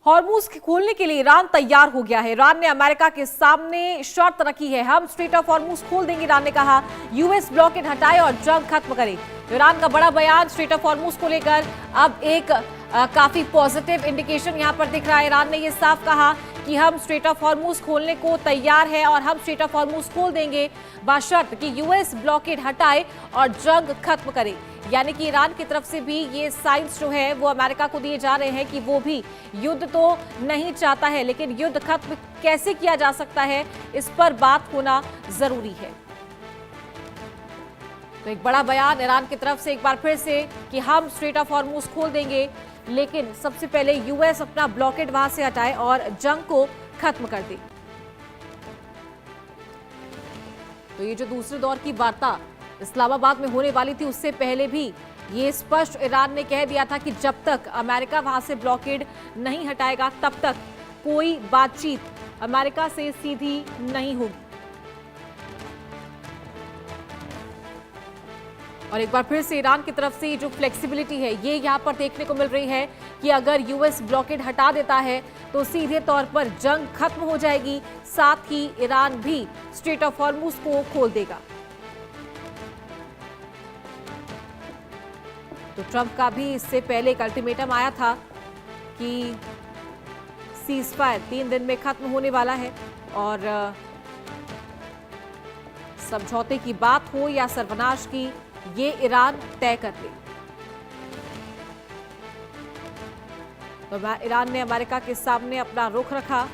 Hormuz खोलने के लिए ईरान तैयार हो गया है। ईरान ने अमेरिका के सामने शर्त रखी है, हम स्ट्रेट ऑफ हॉर्मूज खोल देंगे। ईरान ने कहा यूएस ब्लॉकेड हटाए और जंग खत्म करे। ईरान का बड़ा बयान स्ट्रेट ऑफ हॉर्मूज को लेकर अब एक काफी पॉजिटिव इंडिकेशन यहां पर दिख रहा है। ईरान ने यह साफ कहा कि हम स्ट्रेट ऑफ हॉर्मूज खोलने को तैयार है और हम स्ट्रेट ऑफ हॉर्मूज खोल देंगे बशर्त कि यूएस ब्लॉकेड हटाए और जंग खत्म करे। यानी कि ईरान की तरफ से भी ये साइंस जो है वो अमेरिका को दिए जा रहे हैं कि वो भी युद्ध तो नहीं चाहता है, लेकिन युद्ध खत्म कैसे किया जा सकता है इस पर बात होना जरूरी है। तो एक बड़ा बयान ईरान की तरफ से एक बार फिर से कि हम स्ट्रेट ऑफ हॉर्मूज खोल देंगे, लेकिन सबसे पहले यूएस अपना ब्लॉकेड वहां से हटाए और जंग को खत्म कर दे। तो ये जो दूसरे दौर की वार्ता इस्लामाबाद में होने वाली थी, उससे पहले भी ये स्पष्ट ईरान ने कह दिया था कि जब तक अमेरिका वहां से ब्लॉकेड नहीं हटाएगा तब तक कोई बातचीत अमेरिका से सीधी नहीं होगी। और एक बार फिर से ईरान की तरफ से जो फ्लेक्सिबिलिटी है ये यहां पर देखने को मिल रही है कि अगर यूएस ब्लॉकेड हटा देता है तो सीधे तौर पर जंग खत्म हो जाएगी, साथ ही ईरान भी स्ट्रेट ऑफ हॉर्मूज को खोल देगा। तो ट्रंप का भी इससे पहले एक अल्टीमेटम आया था कि सीज फायर 3 दिन में खत्म होने वाला है और समझौते की बात हो या सर्वनाश की, ये ईरान तय कर ले। तो ईरान ने अमेरिका के सामने अपना रुख रखा।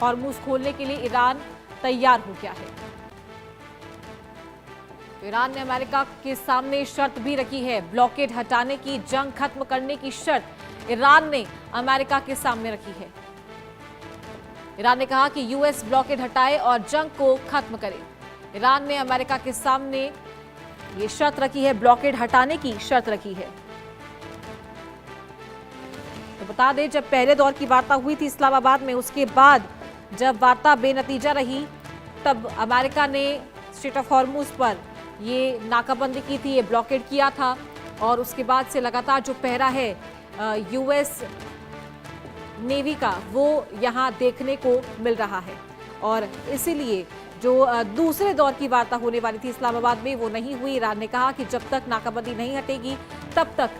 हॉर्मूज खोलने के लिए ईरान तैयार हो गया है। तो ईरान ने अमेरिका के सामने शर्त भी रखी है, ब्लॉकेड हटाने की, जंग खत्म करने की शर्त ईरान ने अमेरिका के सामने रखी है। ईरान ने कहा कि यूएस ब्लॉकेड हटाए और जंग को खत्म करे। ईरान ने अमेरिका के सामने ये शर्त रखी है, ब्लॉकेड हटाने की शर्त रखी है। तो बता दें, जब पहले दौर की वार्ता हुई थी इस्लामाबाद में, उसके बाद जब वार्ता बेनतीजा रही तब अमेरिका ने स्ट्रेट ऑफ हॉर्मूज पर ये नाकाबंदी की थी, ये ब्लॉकेड किया था और उसके बाद से लगातार जो पहरा है यूएस नेवी का वो यहां देखने को मिल रहा है। और इसीलिए जो दूसरे दौर की वार्ता होने वाली थी इस्लामाबाद में वो नहीं हुई। ईरान ने कहा कि जब तक नाकाबंदी नहीं हटेगी तब तक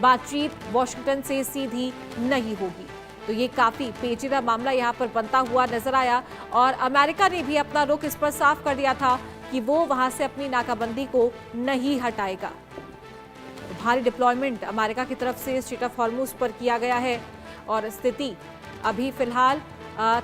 बातचीत वॉशिंगटन से सीधी नहीं होगी। तो ये काफी पेचीदा मामला यहाँ पर बनता हुआ नजर आया और अमेरिका ने भी अपना रुख इस पर साफ कर दिया था कि वो वहां से अपनी नाकाबंदी को नहीं हटाएगा। तो भारी डिप्लॉयमेंट अमेरिका की तरफ से स्ट्रेट ऑफ हॉर्मूज पर किया गया है और स्थिति अभी फिलहाल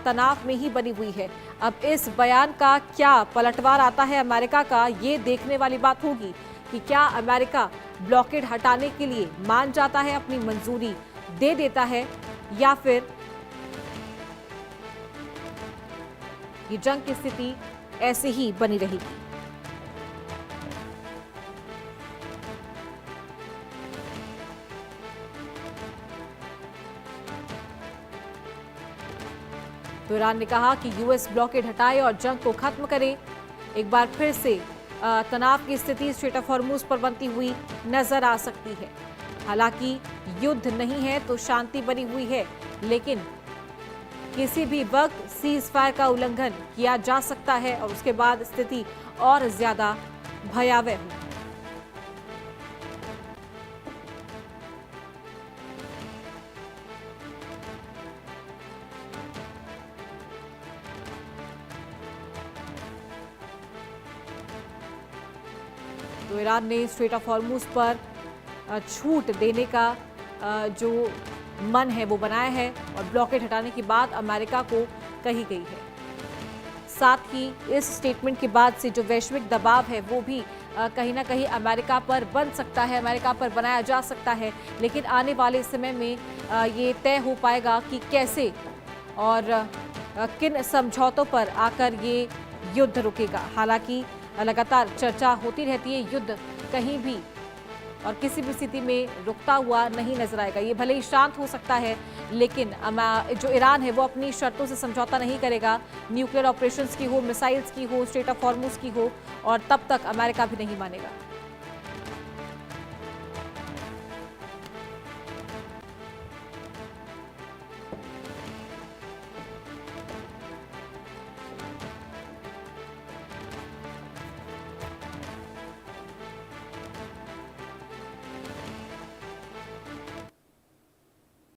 तनाव में ही बनी हुई है। अब इस बयान का क्या पलटवार आता है अमेरिका का, ये देखने वाली बात होगी कि क्या अमेरिका ब्लॉकेड हटाने के लिए मान जाता है, अपनी मंजूरी दे देता है, या फिर ये जंग की स्थिति ऐसे ही बनी रहेगी। तो ईरान ने कहा कि यूएस ब्लॉकेड हटाए और जंग को खत्म करे। एक बार फिर से तनाव की स्थिति स्ट्रेट ऑफ हॉर्मूज पर बनती हुई नजर आ सकती है। हालांकि युद्ध नहीं है तो शांति बनी हुई है, लेकिन किसी भी वक्त सीज फायर का उल्लंघन किया जा सकता है और उसके बाद स्थिति और ज्यादा भयावह हो। तो ईरान ने स्ट्रेट ऑफ हॉर्मूज पर छूट देने का जो मन है वो बनाया है और ब्लॉकेड हटाने की बात अमेरिका को कही गई है। साथ ही इस स्टेटमेंट के बाद से जो वैश्विक दबाव है वो भी कहीं ना कहीं अमेरिका पर बन सकता है, अमेरिका पर बनाया जा सकता है। लेकिन आने वाले समय में ये तय हो पाएगा कि कैसे और किन समझौतों पर आकर ये युद्ध रुकेगा। हालांकि लगातार चर्चा होती रहती है, युद्ध कहीं भी और किसी भी स्थिति में रुकता हुआ नहीं नजर आएगा। ये भले ही शांत हो सकता है, लेकिन जो ईरान है वो अपनी शर्तों से समझौता नहीं करेगा। न्यूक्लियर ऑपरेशंस की हो, मिसाइल्स की हो, स्ट्रेट ऑफ हॉर्मूज की हो, और तब तक अमेरिका भी नहीं मानेगा।